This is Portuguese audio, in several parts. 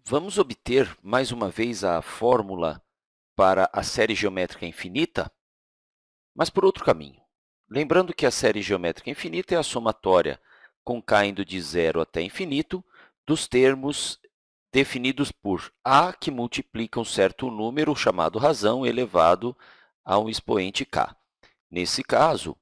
Vamos obter, mais uma vez, a fórmula para a série geométrica infinita, mas por outro caminho. Lembrando que a série geométrica infinita é a somatória com k indo de zero até infinito dos termos definidos por a que multiplica um certo número chamado razão elevado a um expoente k. Nesse caso,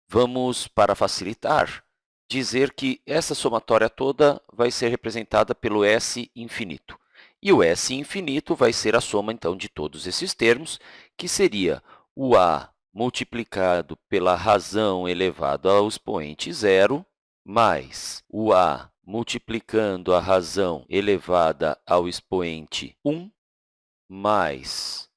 vamos, para facilitar, dizer que essa somatória toda vai ser representada pelo S infinito. E o S infinito vai ser a soma, então, de todos esses termos, que seria o A multiplicado pela razão elevado ao expoente zero, mais o A multiplicando a razão elevada ao expoente 1, mais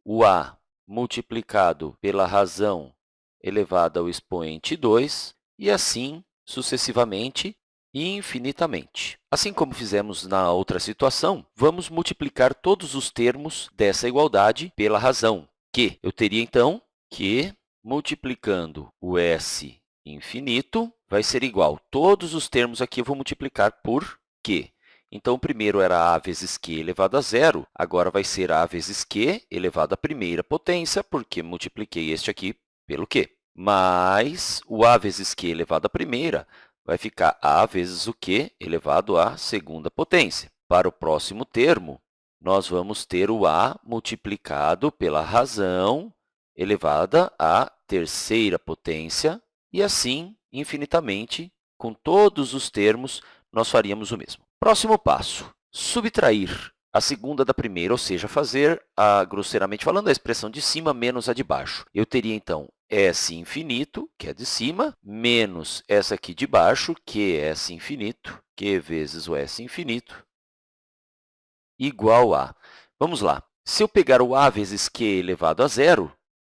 o A multiplicado pela razão elevada ao expoente 2, e assim sucessivamente e infinitamente. Assim como fizemos na outra situação, vamos multiplicar todos os termos dessa igualdade pela razão, que eu teria, então, que multiplicando o S infinito vai ser igual. Todos os termos aqui eu vou multiplicar por Q. Então, o primeiro era a vezes q elevado a zero, agora vai ser a vezes q elevado à primeira potência, porque multipliquei este aqui pelo q. Mais o a vezes q elevado à primeira vai ficar a vezes o q elevado à segunda potência. Para o próximo termo, nós vamos ter o a multiplicado pela razão elevada à terceira potência, e assim, infinitamente, com todos os termos, nós faríamos o mesmo. Próximo passo, subtrair a segunda da primeira, ou seja, fazer, grosseiramente falando, a expressão de cima menos a de baixo. Eu teria, então, S infinito, que é de cima, menos essa aqui de baixo, que é S infinito, Q vezes o S infinito, igual a... Vamos lá. Se eu pegar o a vezes q elevado a zero,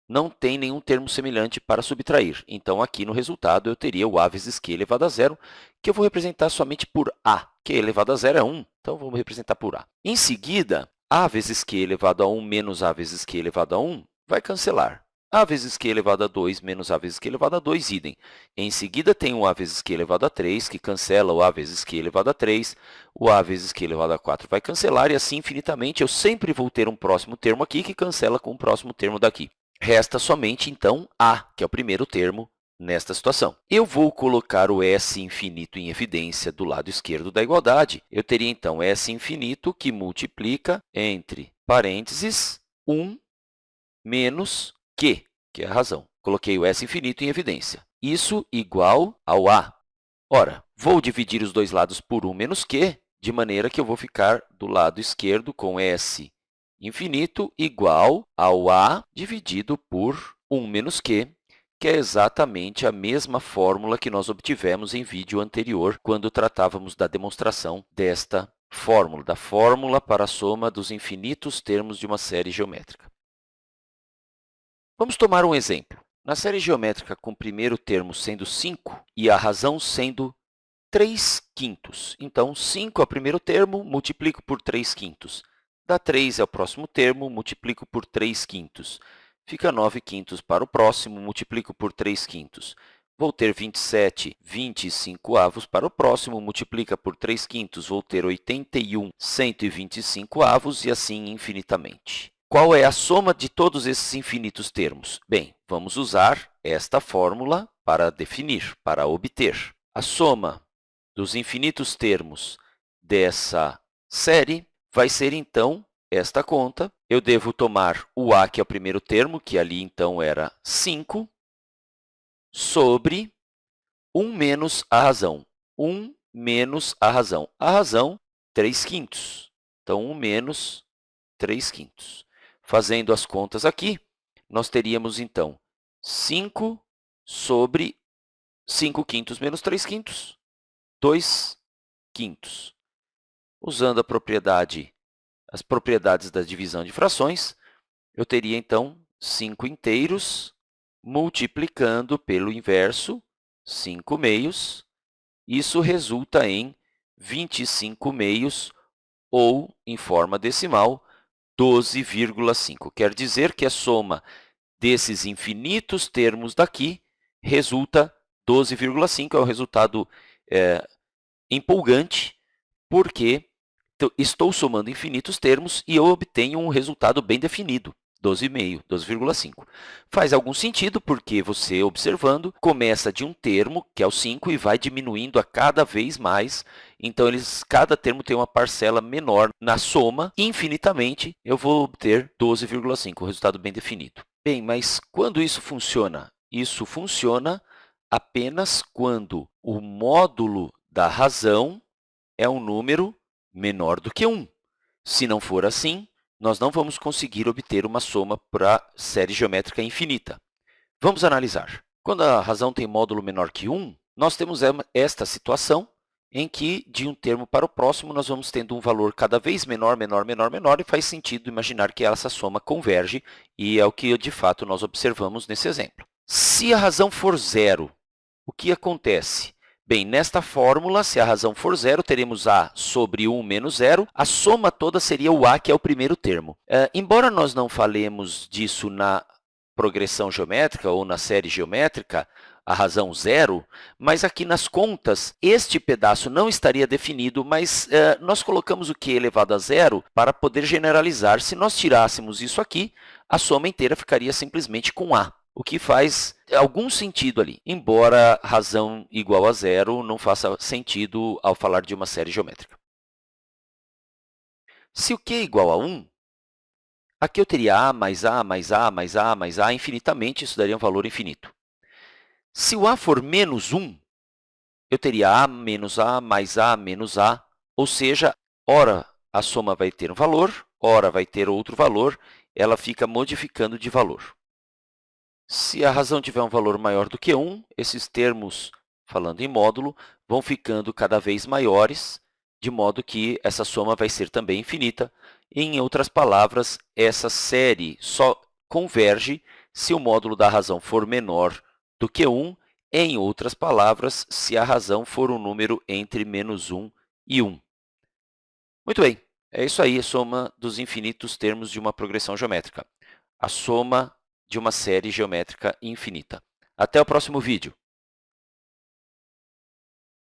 não tem nenhum termo semelhante para subtrair. Então, aqui no resultado, eu teria o a vezes q elevado a zero, que eu vou representar somente por a. q elevado a zero é 1, então vamos representar por a. Em seguida, a vezes q elevado a 1 menos a vezes q elevado a 1 vai cancelar. A vezes q elevado a 2 menos a vezes q elevado a 2, idem. Em seguida, tem o a vezes q elevado a 3, que cancela o a vezes q elevado a 3. O a vezes q elevado a 4 vai cancelar, e assim infinitamente. Eu sempre vou ter um próximo termo aqui que cancela com o próximo termo daqui. Resta somente, então, a, que é o primeiro termo nesta situação. Eu vou colocar o S infinito em evidência do lado esquerdo da igualdade. Eu teria, então, S infinito que multiplica entre parênteses 1 menos Q, que é a razão. Coloquei o S infinito em evidência. Isso igual ao A. Ora, vou dividir os dois lados por 1 menos Q, de maneira que eu vou ficar do lado esquerdo com S infinito igual ao a dividido por 1 menos q, que é exatamente a mesma fórmula que nós obtivemos em vídeo anterior, quando tratávamos da demonstração desta fórmula, da fórmula para a soma dos infinitos termos de uma série geométrica. Vamos tomar um exemplo. Na série geométrica com o primeiro termo sendo 5 e a razão sendo 3 quintos. Então, 5 é o primeiro termo, multiplico por 3 quintos. Dá 3 é o próximo termo, multiplico por 3 quintos. Fica 9 quintos para o próximo, multiplico por 3 quintos. Vou ter 27/25 avos para o próximo, multiplica por 3 quintos, vou ter 81/125 avos, e assim infinitamente. Qual é a soma de todos esses infinitos termos? Bem, vamos usar esta fórmula para definir, para obter. A soma dos infinitos termos dessa série vai ser, então, esta conta. Eu devo tomar o a, que é o primeiro termo, que ali, então, era 5, sobre 1 menos a razão. 1 menos a razão. A razão, 3 quintos. Então, 1 menos 3 quintos. Fazendo as contas aqui, nós teríamos, então, 5 sobre 5 quintos menos 3 quintos, 2 quintos. Usando as propriedades da divisão de frações, eu teria, então, 5 inteiros multiplicando pelo inverso, 5 meios. Isso resulta em 25 meios, ou, em forma decimal, 12,5. Quer dizer que a soma desses infinitos termos daqui resulta 12,5. É um resultado empolgante, porque Então, estou somando infinitos termos e eu obtenho um resultado bem definido, 12,5, 12,5. Faz algum sentido, porque você, observando, começa de um termo, que é o 5, e vai diminuindo a cada vez mais. Então, cada termo tem uma parcela menor na soma. Infinitamente, eu vou obter 12,5, um resultado bem definido. Bem, mas quando isso funciona? Isso funciona apenas quando o módulo da razão é um número menor do que 1. Se não for assim, nós não vamos conseguir obter uma soma para série geométrica infinita. Vamos analisar. Quando a razão tem módulo menor que 1, nós temos esta situação em que, de um termo para o próximo, nós vamos tendo um valor cada vez menor, menor, menor, menor, e faz sentido imaginar que essa soma converge, e é o que, de fato, nós observamos nesse exemplo. Se a razão for zero, o que acontece? Bem, nesta fórmula, se a razão for zero, teremos a sobre 1 menos zero. A soma toda seria o a, que é o primeiro termo. Embora nós não falemos disso na progressão geométrica ou na série geométrica, a razão zero, mas aqui nas contas, este pedaço não estaria definido, mas nós colocamos o q elevado a zero para poder generalizar. Se nós tirássemos isso aqui, a soma inteira ficaria simplesmente com a, o que faz algum sentido ali, embora razão igual a zero não faça sentido ao falar de uma série geométrica. Se o q é igual a 1, aqui eu teria a mais a mais a mais a mais a infinitamente, isso daria um valor infinito. Se o a for menos 1, eu teria a menos a mais a menos a, ou seja, ora a soma vai ter um valor, ora vai ter outro valor, ela fica modificando de valor. Se a razão tiver um valor maior do que 1, esses termos, falando em módulo, vão ficando cada vez maiores, de modo que essa soma vai ser também infinita. Em outras palavras, essa série só converge se o módulo da razão for menor do que 1. Em outras palavras, se a razão for um número entre menos 1 e 1. Muito bem, é isso aí, a soma dos infinitos termos de uma progressão geométrica. A soma de uma série geométrica infinita. Até o próximo vídeo.